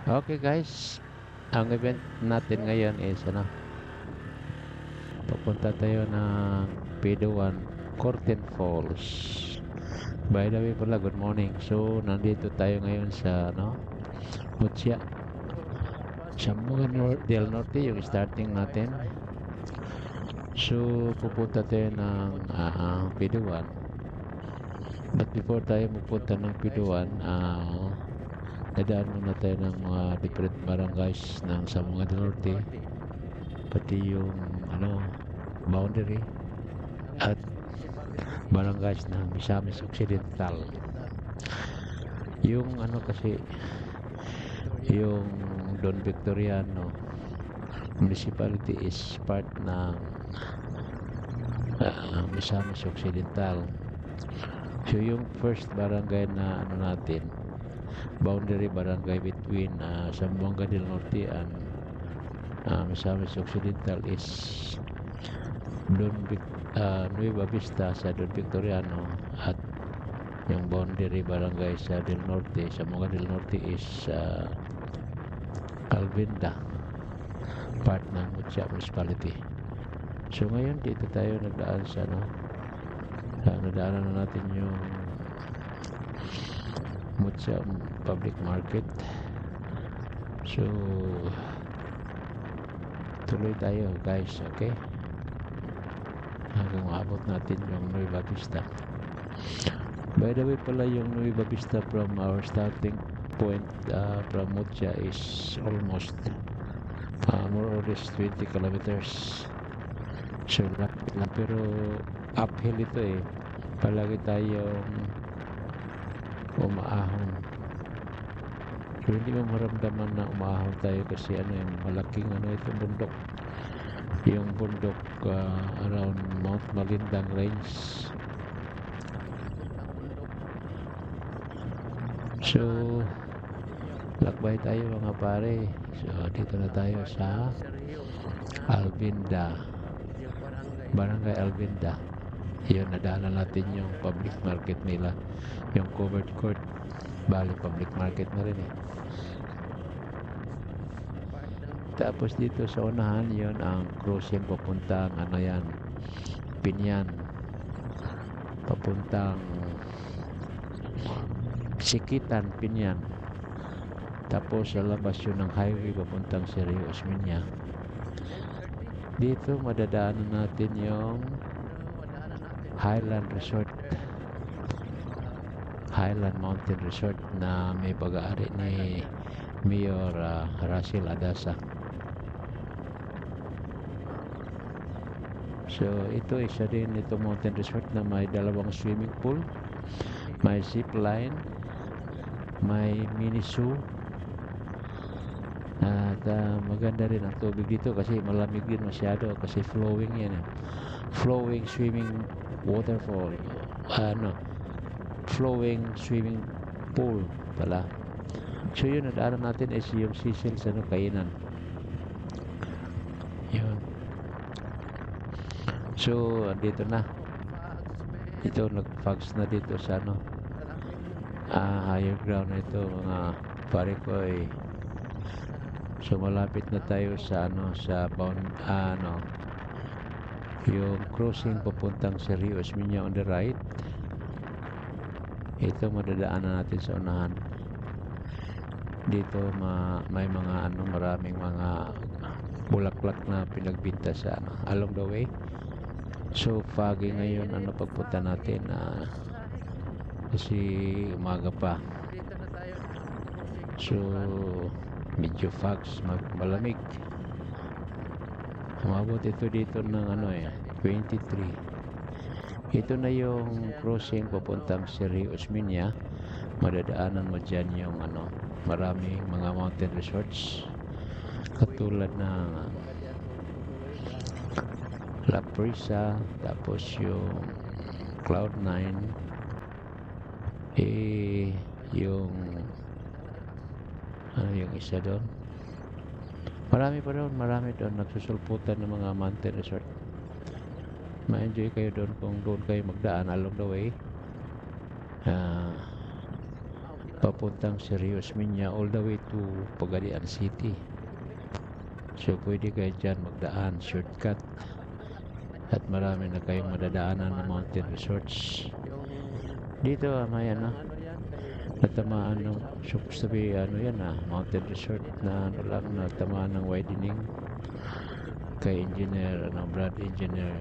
Okay guys, ang event natin ngayon is pupunta tayo ng Piduan, Corten Falls. By the way pala, good morning. So, nandito tayo ngayon sa Mutsya, del Norte, yung starting natin. So, pupunta tayo ng Piduan. But before tayo pupunta ng Piduan, nadaan muna tayo ng mga different barangays ng Zamboanga del Norte, pati yung boundary at barangays ng Misamis Occidental. Yung kasi yung Don Victoriano municipality is part ng Misamis Occidental. So yung first barangay na natin, boundary barangay between Zamboanga del Norte and Misamis Occidental is Nueva Vista sa Don Victoriano, at yung boundary barangay sa Del Norte, sa Zamboanga del Norte is Alvinda, part ng Mutsya Municipality. So ngayon dito tayo nagdaan sa nadaanan na natin yung Mutsya Public Market. So tuloy tayo guys, okay, hanggang maabot natin yung Nueva Vista. By the way pala, yung Nueva Vista from our starting point from Mutsya is almost more or less 20 kilometers. So lapit lang, pero uphill ito palagi tayong umaahon. So hindi mo maramdaman na umaahon tayo kasi yung malaking itong bundok, yung bundok around Mount Malindang Range. So lakbay tayo mga pare. So dito na tayo sa Alvinda, Barangay Alvinda. Yun, nadaanan natin yung public market nila, yung covered court, bali public market na rin Tapos dito sa unahan, yun ang crossing papuntang Pinyan, papuntang Sikitan, Pinyan. Tapos sa labas yun ng highway papuntang Sirio Osmeña. Dito madadaanan natin yung Highland Mountain Resort na may pag-aari ni Mayor Russell Adasa. So ito isa din ito mountain resort na may dalawang swimming pool, may zip line, may mini zoo, at maganda rin ang tubig dito kasi malamig din masyado kasi flowing yan flowing swimming waterfall, flowing swimming pool pala. So yun, nadaanan natin is yung Cecil sa kainan yun. So andito na ito, nag-fax na dito sa higher ground na ito mga pare ko So malapit na tayo sa sa yung crossing papuntang Sirio Osmeña on the right. Ito madadaanan natin sa unahan. Dito may mga maraming mga bulaklak na pinagbinta sa along the way. So foggy ngayon pagpunta natin kasi umaga pa. So medyo fogs, malamig. Umabot ito dito ng 23. Ito na yung crossing papuntang Sirio Osmeña. Madadaanan mo dyan yung maraming mga mountain resorts katulad ng La Prisa, tapos yung Cloud9, yung yung isa doon, marami doon nagsusulputan ng mga mountain resort. Ma-enjoy kayo doon kung doon kayo magdaan along the way. papuntang Sergio Osmeña all the way to Pagadian City. So pwede kayo dyan magdaan, shortcut. At marami na kayong madadaanan ng mountain resorts. Dito may Ano yan? natamaan ng supposed to be mountain resort na natamaan ng widening kay Brad Engineer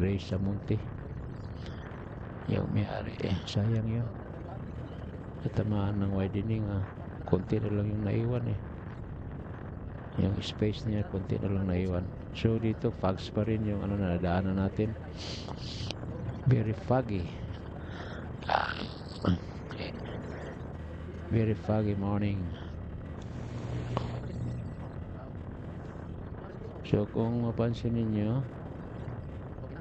Ray Samunti. Yung may-ari sayang yun. Natamaan ng widening konti na lang yung naiwan yung space niya konti na lang naiwan. So dito fogs pa rin yung nadaanan natin, very foggy, very foggy morning. So kung mapansin ninyo,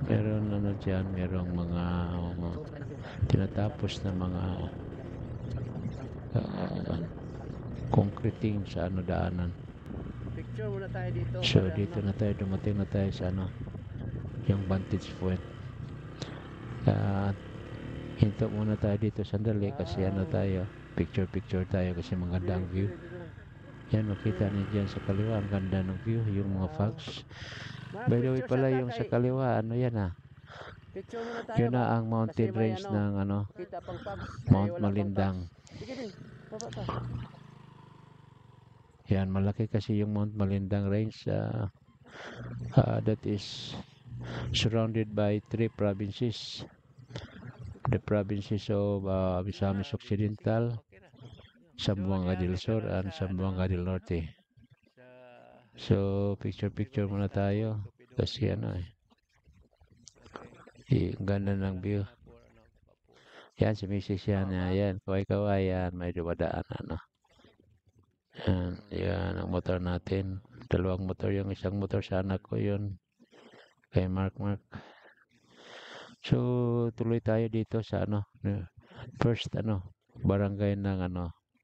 meron dyan, merong mga tinatapos na mga concreting sa daanan. Picture muna tayo dito. So dito na tayo, dumating na tayo sa yung vantage point. Hinto muna tayo dito sandali kasi tayo, picture tayo kasi magandang view. Yan, makita niyo dyan sa kaliwa, ang ganda ng view, yung mga fogs. By the way pala, yung sa kaliwa, Picture muna tayo. yun na ang mountain range ng Kita pang fogs. Mount Malindang. Sige din, baba ka. Yan, malaki kasi yung Mount Malindang range. That is surrounded by 3 provinces. The provinces of Misamis Occidental, Zamboanga del Sur, and Zamboanga del Norte. So, picture muna tayo. Kasi ang ganda ng view. Yan, si Mrs. yan. Yan, kaway-kaway yan. May dumadaan, Yan, ang motor natin. 2 motor. Yung isang motor sa anak ko yun. Kay Mark. So, tuloy tayo dito sa first barangay ng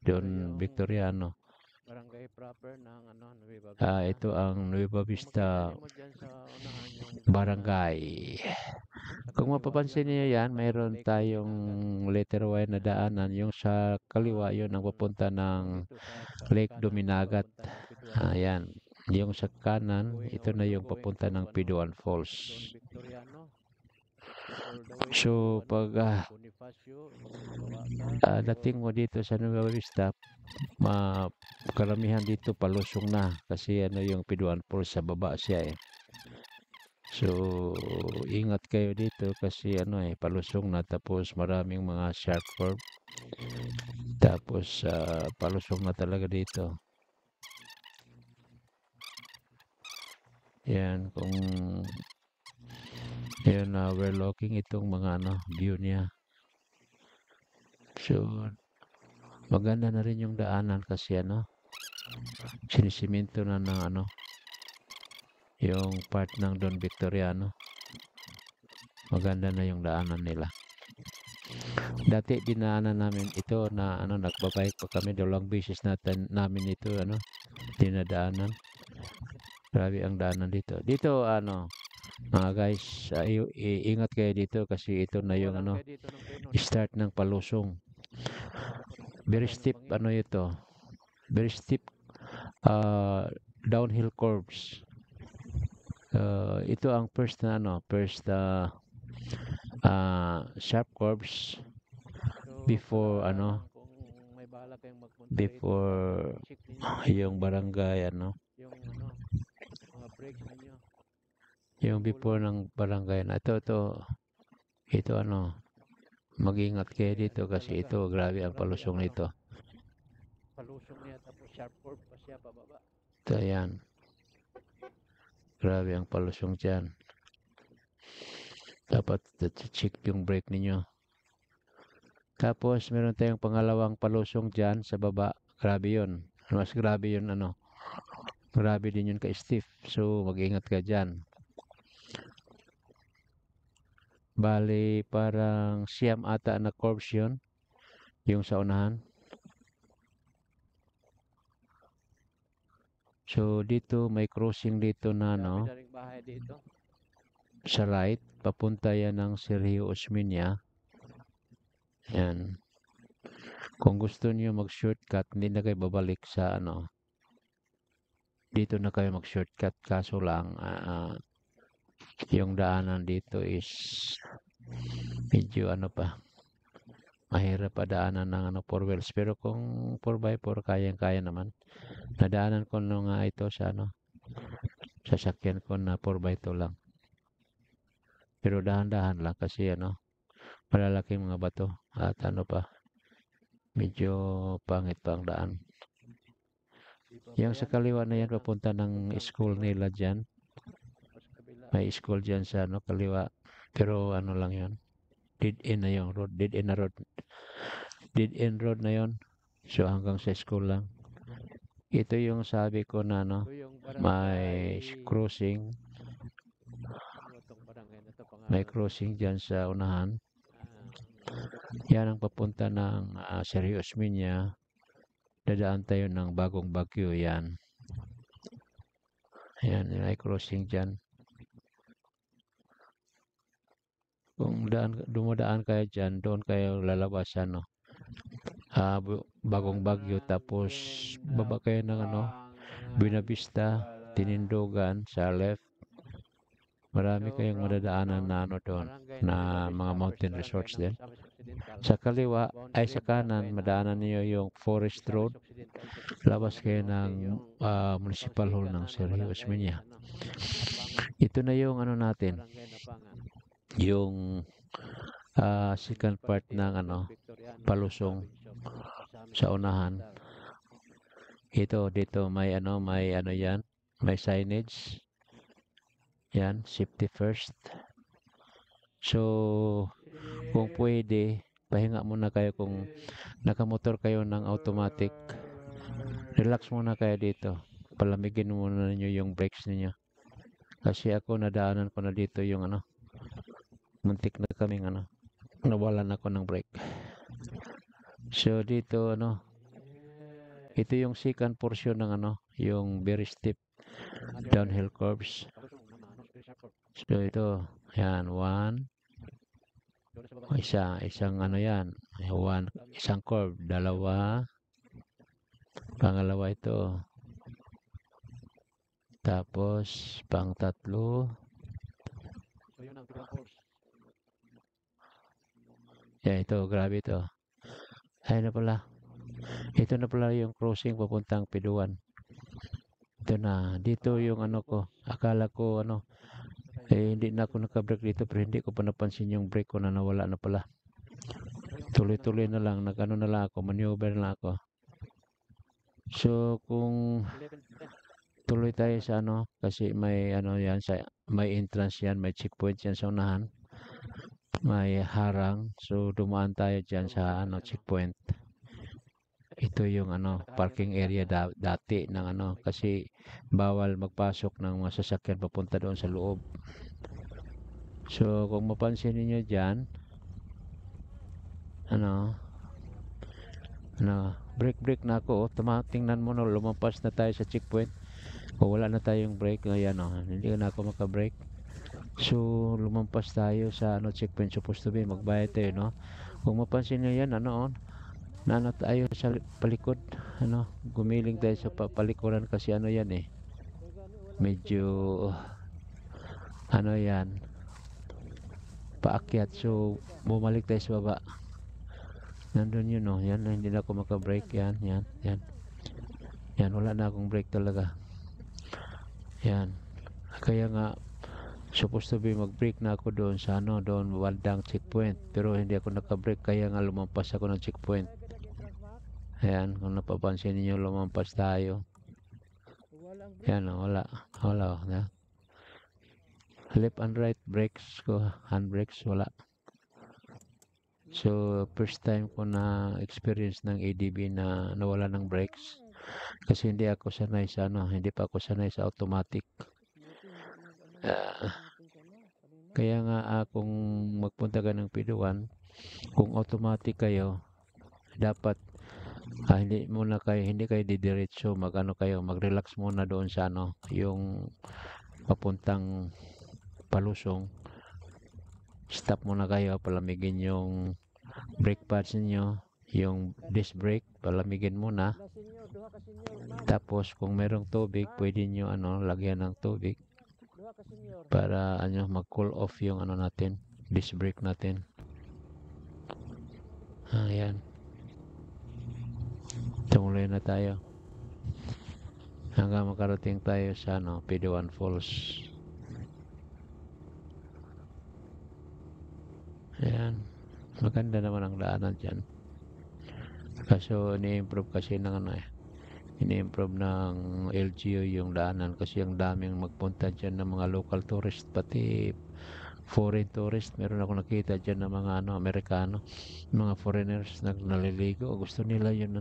Don Victoriano. Barangay proper ng Nueva Vista. Ito ang Nueva Vista Barangay. Kung mapapansin niyo yan, mayroon tayong letter Y na daanan. Yung sa kaliwa, yun ang papunta ng Lake Duminagat. Ayan. Yung sa kanan, ito na yung papunta ng Piduan Falls. So, pag dating mo dito sa Nueva Vista, karamihan dito palusong na kasi yung Piduan Falls sa baba siya So, ingat kayo dito kasi palusong na, tapos maraming mga sharp curve. Tapos palusong na talaga dito. Yan, kung we're looking itong mga view niya. So, maganda na rin yung daanan kasi sinisiminto na ng yung part ng Don Victoriano. Maganda na yung daanan nila. Dati dinaanan namin ito na nagbabike pa kami, 2 beses namin ito dinadaanan. Grabe ang daanan dito. Dito mga guys, ingat kayo dito kasi ito na yung start ng palusong. Very steep ito. Very steep downhill curves. Ito ang first sharp curves before before yung barangay yung before ng barangay na ito mag-ingat kayo dito kasi ito grabe ang palusong nito. Palusong niya tapos sharp curve pa siya pababa. Ito yan. Grabe ang palusong dyan. Dapat check yung brake ninyo. Tapos meron tayong pangalawang palusong dyan sa baba. Grabe yun. Mas grabe yun Grabe din yun ka-stiff. So mag-ingat ka dyan. Bali parang siyam ata na curves yun. Yung sa unahan. So dito may crossing dito na sa right, papunta yan ng Sergio Osmeña. Yan. Kung gusto niyo mag-shortcut, hindi na kayo babalik sa ano, dito na kayo mag-shortcut. Kaso lang, yung daanan dito is medyo ano pa, mahirap pa daanan ng ano, 4 wheels. Pero kung 4x4, kayang-kaya naman. Nadaanan ko nung nga ito sa ano, sasakyan ko na 4x2 lang. Pero dahan-dahan lang kasi ano, malalaking mga bato at ano pa, medyo pangit pa ang daan. Yung sa kaliwa na yan, papunta ng school nila dyan. May school dyan sa ano, kaliwa. Pero ano lang yun, dead end na yung road. Dead end na road. Dead end road na yun. So hanggang sa school lang. Ito yung sabi ko na ano, Ito yung may barangay. crossing. Ano itong barangay na ito May pangalan? crossing dyan sa unahan. Ah, Yan ang papunta ng Seri Osmeña. Dadaan tayo ng Bagong Bagyo yan. Yan, may crossing dyan. Kung dumadaan kayo dyan, doon kayo lalabas ano. Bagong Bagyo, tapos baba kayo ng ano, Buena Vista, Tinindogan sa left. Marami kayong madadaanan na ano doon, na mga mountain resorts din. Sa kaliwa ay sa kanan, madaanan niyo yung Forest Road. Labas kayo ng Municipal Hall ng Seri Osmeña. Ito na yung ano natin, yung second part ng ano, palusong sa unahan. Ito dito may ano yan, may signage. Yan, safety first. So kung pwede, pahinga muna kayo kung nakamotor kayo ng automatic. Relax muna kayo dito. Palamigin muna ninyo yung brakes niyo. Kasi ako nadaanan ko na dito yung ano, muntik na kaming ano, nawalan ako ng brake. So dito ano, ito yung second portion ng ano, yung very steep downhill curves. So ito, yan, isang ano yan, isang curve, dalawa, pangalawa ito, tapos pang tatlo, yan ito, grabe ito. Ayun na pala. Ito na pala yung crossing papuntang Piduan. Ito na. Dito yung ano ko. Akala ko ano. Hindi na ako naka-brake dito. Pero hindi ko pa napansin yung brake ko na nawala na pala. Tuloy-tuloy na lang. Nag-ano na lang ako. Maneuver na lang ako. So kung tuloy tayo sa ano. Kasi may ano yan. May entrance yan. May checkpoint yan sa unahan. May harang. So dumaan tayo dyan sa ano checkpoint. Ito yung ano, parking area dati ng ano, kasi bawal magpasok ng mga sasakyan papunta doon sa loob. So kung mapansin niyo diyan, ano, break na ako. Tingnan mo no, lumampas na tayo sa checkpoint. O wala na tayong brake ngayon, no, hindi na ako maka-brake. So lumampas tayo sa ano checkpoint, supposed to be magbayad tayo, no. Kung mapansin niyo yan, ano, nana tayo sa palikod, ano, gumiling tayo sa palikuran kasi ano yan eh, medyo ano yan, paakyat. So bumalik tayo sa baba, nandun yun, no, yan, hindi na ako maka-brake. Yan, wala na akong brake talaga. Yan, kaya nga supposed to be mag-brake na ako doon sa ano, doon bandang checkpoint, pero hindi ako naka-brake, kaya nga lumampas ako ng checkpoint. Ayan, kung napapansin niyo, lumampas tayo. Yan, wala. Na. Left and right brakes ko, handbrakes, wala. So, first time ko na experience ng ADB na nawala ng brakes. Kasi hindi ako sanay sa ano, hindi pa ako sanay sa automatic. Kaya nga kung magpunta ka ng Piduan, kung automatic kayo, dapat hindi kayo didiretso, mag-relax muna doon sa ano, yung papuntang palusong. Stop muna kayo, palamigin yung brake pads niyo, yung disc brake, palamigin muna. Na senior, duha ka senior, ma'am. Tapos kung merong tubig, pwede nyo lagyan ng tubig Duha ka senior. para mag-cool off yung natin, disc brake natin. Ayan. Tumuloy na tayo. Hanggang makarating tayo sa Piduan Falls. Ayan. Maganda naman ang daanan dyan. Kaso ini-improve kasi ini-improve ng LGU yung daanan kasi ang daming magpunta dyan ng mga local tourist, pati foreign tourist. Meron ako nakita dyan ng mga Amerikano, mga foreigners naliligo. Gusto nila yun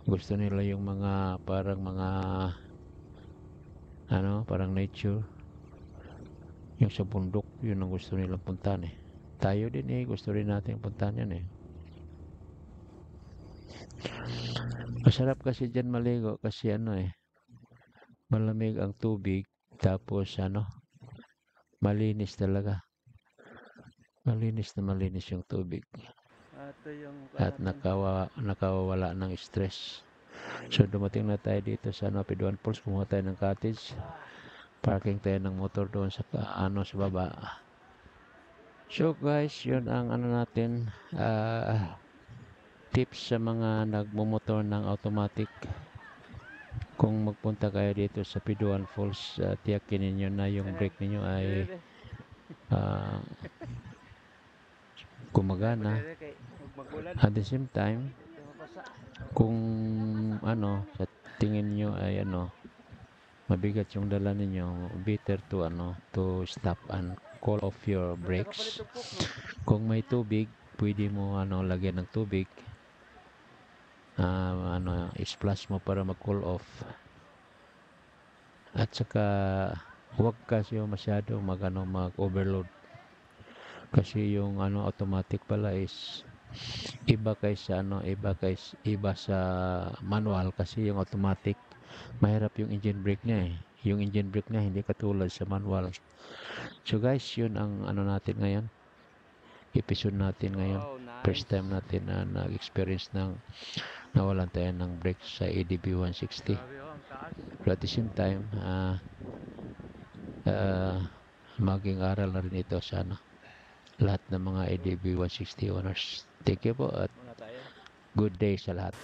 gusto nila yung mga parang parang nature, yung sa bundok, yun ang gusto nilang puntahan tayo din gusto rin natin puntahan yan masarap kasi dyan maligo kasi malamig ang tubig, tapos malinis talaga, malinis yung tubig Ito yung at nakawawala ng stress. So dumating na tayo dito sa Piduan Falls, kumuha tayo ng cottage, parking tayo ng motor doon sa sa baba. So guys, yun ang natin, tips sa mga nagmumotor ng automatic. Kung magpunta kayo dito sa Piduan Falls, tiyakin ninyo na yung brake ninyo ay gumagana. At the same time, kung sa tingin nyo ay mabigat yung dala ninyo, better to stop and call off your brakes. Kung may tubig, pwede mo lagyan ng tubig, splash mo para mag-cool off. At saka huwag kasi masyado mag-overload. Kasi yung automatic pala is iba sa manual. Kasi yung automatic, mahirap yung engine brake niya yung engine brake niya hindi katulad sa manual. So guys, yun ang natin ngayon, episode natin ngayon. Oh, nice. First time natin na nag-experience ng nawalan tayo ng brake sa ADB 160. But at the same time, maging aral na rin ito sa lahat ng mga ADB 160 owners. Thank you po at good day sa lahat.